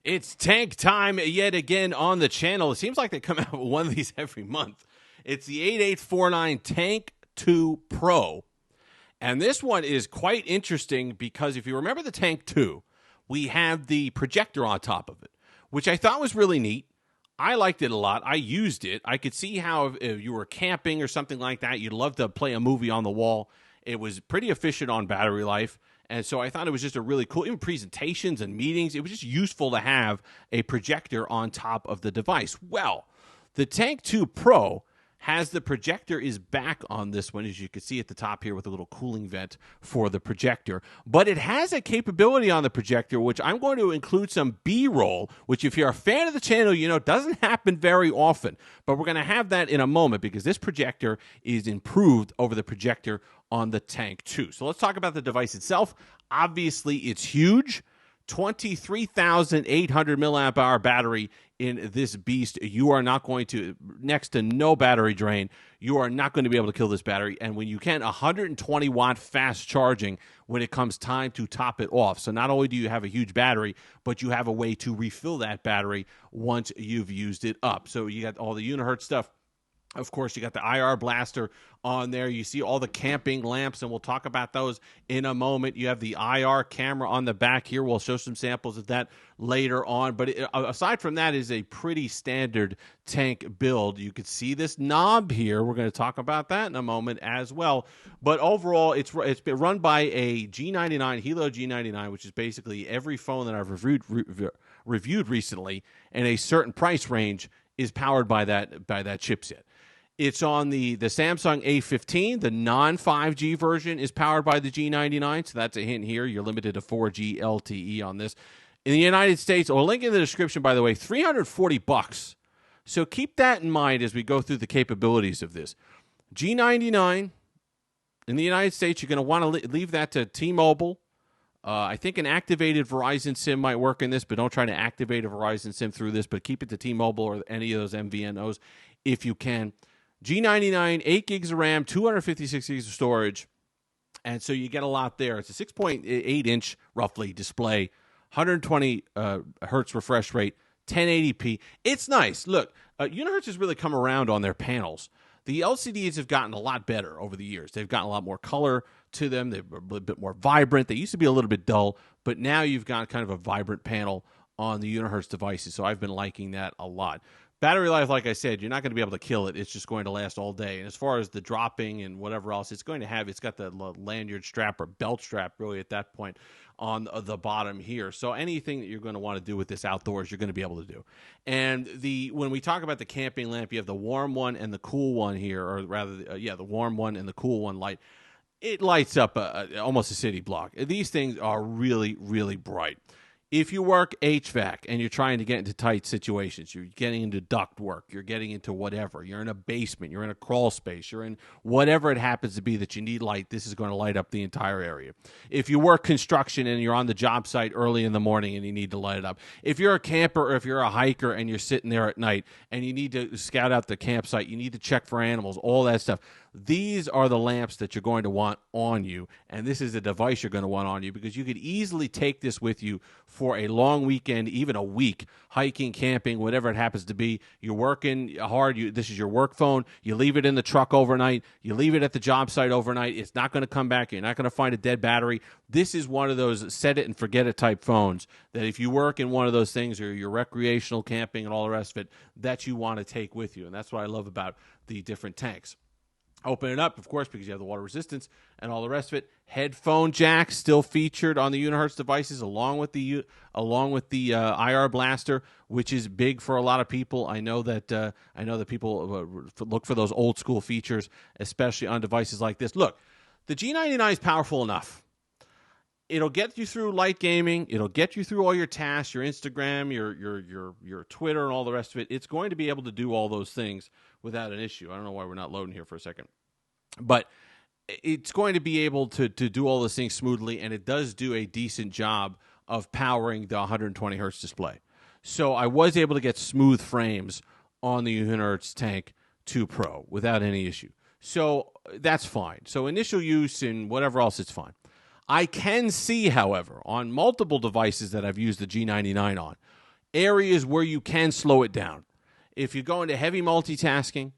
It's tank time yet again on the channel. It seems like they come out with one of these every month. It's the 8849 Tank 2 Pro. And this one is quite interesting because if you remember the Tank 2, we have the projector on top of it, which I thought was really neat. I liked it a lot. I used it. I could see how if you were camping or something like that, you'd love to play a movie on the wall. It was pretty efficient on battery life. And so I thought it was just a really cool, even presentations and meetings, it was just useful to have a projector on top of the device. Well, the Tank 2 Pro has the projector is back on this one, as you can see at the top here with a little cooling vent for the projector. But it has a capability on the projector, which I'm going to include some B-roll, which if you're a fan of the channel, you know doesn't happen very often. But we're going to have that in a moment because this projector is improved over the projector on the Tank 2. So let's talk about the device itself. Obviously, it's huge. 23,800 milliamp hour battery in this beast. You are not going to, next to no battery drain, you are not going to be able to kill this battery. And when you can, 120 watt fast charging when it comes time to top it off. So not only do you have a huge battery, but you have a way to refill that battery once you've used it up. So you got all the Unihertz stuff. Of course, you got the IR blaster on there. You see all the camping lamps, and we'll talk about those in a moment. You have the IR camera on the back here. We'll show some samples of that later on. But aside from that, is a pretty standard tank build. You could see this knob here. We're going to talk about that in a moment as well. But overall, it's been run by a G99, Hilo G99, which is basically every phone that I've reviewed recently in a certain price range is powered by that chipset. It's on the Samsung A15. The non-5G version is powered by the G99, so that's a hint here. You're limited to 4G LTE on this. In the United States, or link in the description, by the way, $340. So keep that in mind as we go through the capabilities of this. G99, in the United States, you're going to want to leave that to T-Mobile. I think an activated Verizon SIM might work in this, but don't try to activate a Verizon SIM through this, but keep it to T-Mobile or any of those MVNOs if you can. G99, 8 gigs of RAM, 256 gigs of storage, and so you get a lot there. It's a 6.8-inch, roughly, display, 120 hertz refresh rate, 1080p. It's nice. Look, Unihertz has really come around on their panels. The LCDs have gotten a lot better over the years. They've gotten a lot more color to them. They're a little bit more vibrant. They used to be a little bit dull, but now you've got kind of a vibrant panel on the Unihertz devices, so I've been liking that a lot. Battery life, like I said, you're not going to be able to kill it. It's just going to last all day. And as far as the dropping and whatever else, it's got the lanyard strap or belt strap, really, at that point on the bottom here. So anything that you're going to want to do with this outdoors, you're going to be able to do. And when we talk about the camping lamp, you have the warm one and the cool one here, or rather, the warm one and the cool one light. It lights up almost a city block. These things are really, really bright. If you work HVAC and you're trying to get into tight situations, you're getting into duct work, you're getting into whatever, you're in a basement, you're in a crawl space, you're in whatever it happens to be that you need light, this is going to light up the entire area. If you work construction and you're on the job site early in the morning and you need to light it up. If you're a camper or if you're a hiker and you're sitting there at night and you need to scout out the campsite, you need to check for animals, all that stuff. These are the lamps that you're going to want on you, and this is a device you're going to want on you because you could easily take this with you for a long weekend, even a week, hiking, camping, whatever it happens to be. You're working hard. This is your work phone. You leave it in the truck overnight. You leave it at the job site overnight. It's not going to come back. You're not going to find a dead battery. This is one of those set it and forget it type phones that if you work in one of those things or you're recreational camping and all the rest of it, that you want to take with you, and that's what I love about the different tanks. Open it up, of course, because you have the water resistance and all the rest of it. Headphone jack still featured on the Unihertz devices, along with the IR blaster, which is big for a lot of people. I know that people look for those old school features, especially on devices like this. Look, the G99 is powerful enough. It'll get you through light gaming. It'll get you through all your tasks, your Instagram, your Twitter, and all the rest of it. It's going to be able to do all those things without an issue. I don't know why we're not loading here for a second. But it's going to be able to do all those things smoothly, and it does do a decent job of powering the 120 hertz display. So I was able to get smooth frames on the Unihertz Tank 2 Pro without any issue. So that's fine. So initial use and whatever else, it's fine. I can see, however, on multiple devices that I've used the G99 on, areas where you can slow it down. If you go into heavy multitasking,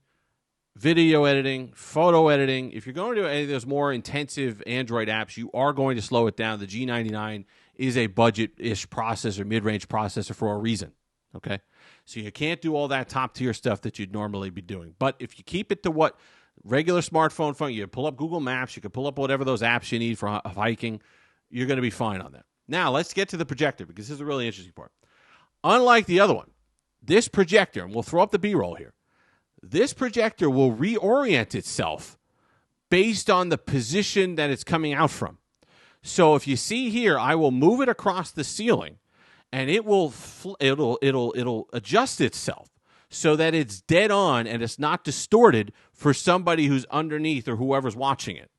video editing, photo editing, if you're going to any of those more intensive Android apps, you are going to slow it down. The G99 is a budget-ish processor, mid-range processor for a reason, okay? So you can't do all that top-tier stuff that you'd normally be doing. But if you keep it to what regular smartphone phone, you pull up Google Maps, you can pull up whatever those apps you need for hiking, you're going to be fine on that. Now, let's get to the projector, because this is a really interesting part. Unlike the other one, this projector, and we'll throw up the B-roll here, this projector will reorient itself based on the position that it's coming out from. So if you see here, I will move it across the ceiling, and it'll adjust itself so that it's dead on and it's not distorted for somebody who's underneath or whoever's watching it.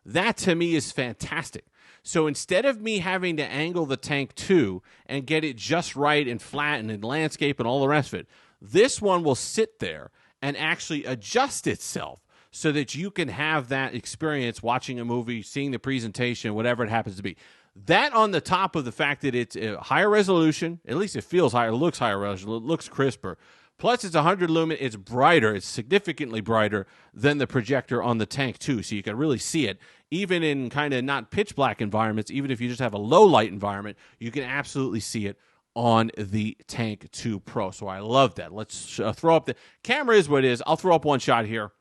That to me is fantastic. So instead of me having to angle the Tank 2 and get it just right and flat and in landscape and all the rest of it, this one will sit there and actually adjust itself so that you can have that experience watching a movie, seeing the presentation, whatever it happens to be. That on the top of the fact that it's a higher resolution, at least it feels higher, it looks higher resolution, it looks crisper. Plus, it's 100 lumen, it's brighter, it's significantly brighter than the projector on the Tank 2, so you can really see it. Even in kind of not pitch black environments, even if you just have a low light environment, you can absolutely see it on the Tank 2 Pro. So I love that. Let's throw up the camera is what it is. I'll throw up one shot here.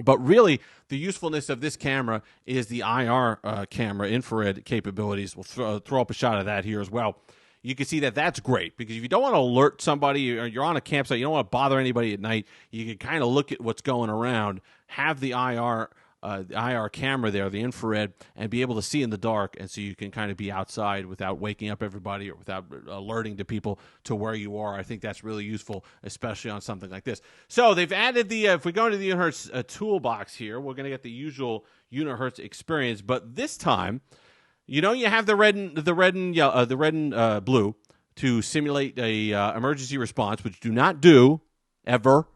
But really, the usefulness of this camera is the IR camera, infrared capabilities. We'll throw up a shot of that here as well. You can see that that's great, because if you don't want to alert somebody, or you're on a campsite, you don't want to bother anybody at night, you can kind of look at what's going around, have the IR camera there, the infrared, and be able to see in the dark, and so you can kind of be outside without waking up everybody or without alerting to people to where you are. I think that's really useful, especially on something like this. So they've added the, if we go into the Unihertz toolbox here, we're going to get the usual Unihertz experience, but this time, you know, you have the red and blue to simulate a emergency response, which do not do ever.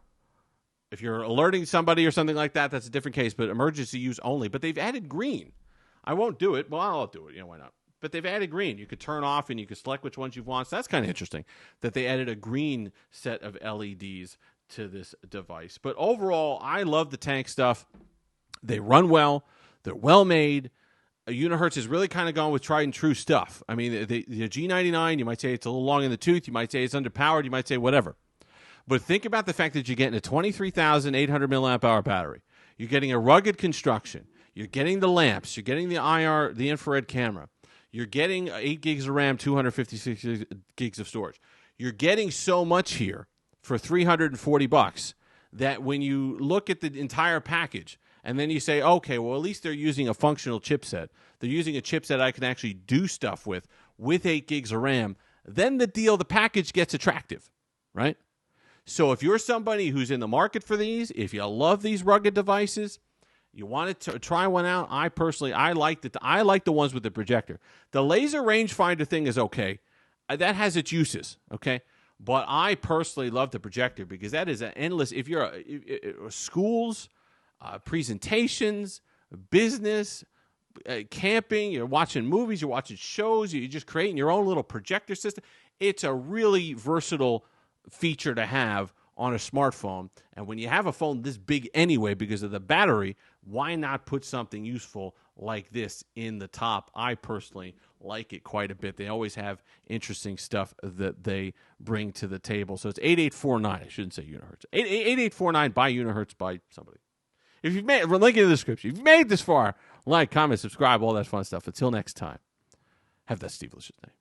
If you're alerting somebody or something like that, that's a different case, but emergency use only. But they've added green. I won't do it. Well, I'll do it. You know, why not? But they've added green. You could turn off and you can select which ones you want. So that's kind of interesting that they added a green set of LEDs to this device. But overall, I love the Tank stuff. They run well. They're well made. Unihertz is really kind of gone with tried and true stuff. I mean, the G99, you might say it's a little long in the tooth. You might say it's underpowered. You might say whatever. But think about the fact that you're getting a 23,800 milliamp hour battery. You're getting a rugged construction. You're getting the lamps. You're getting the IR, the infrared camera. You're getting 8 gigs of RAM, 256 gigs of storage. You're getting so much here for $340 that when you look at the entire package and then you say, okay, well, at least they're using a functional chipset. They're using a chipset I can actually do stuff with 8 gigs of RAM. Then the package gets attractive, right? So if you're somebody who's in the market for these, if you love these rugged devices, you want to try one out, I like the ones with the projector. The laser rangefinder thing is okay. That has its uses, okay? But I personally love the projector because that is an endless, if you're schools, presentations, business, camping, you're watching movies, you're watching shows, you're just creating your own little projector system. It's a really versatile feature to have on a smartphone. And when you have a phone this big anyway because of the battery, why not put something useful like this in the top? I personally like it quite a bit. They always have interesting stuff that they bring to the table. So it's 8849. I shouldn't say Unihertz. 8849 by Unihertz by somebody. If you've made, link in the description. If you've made this far, like, comment, subscribe, all that fun stuff. Until next time, have that Steve-licious day.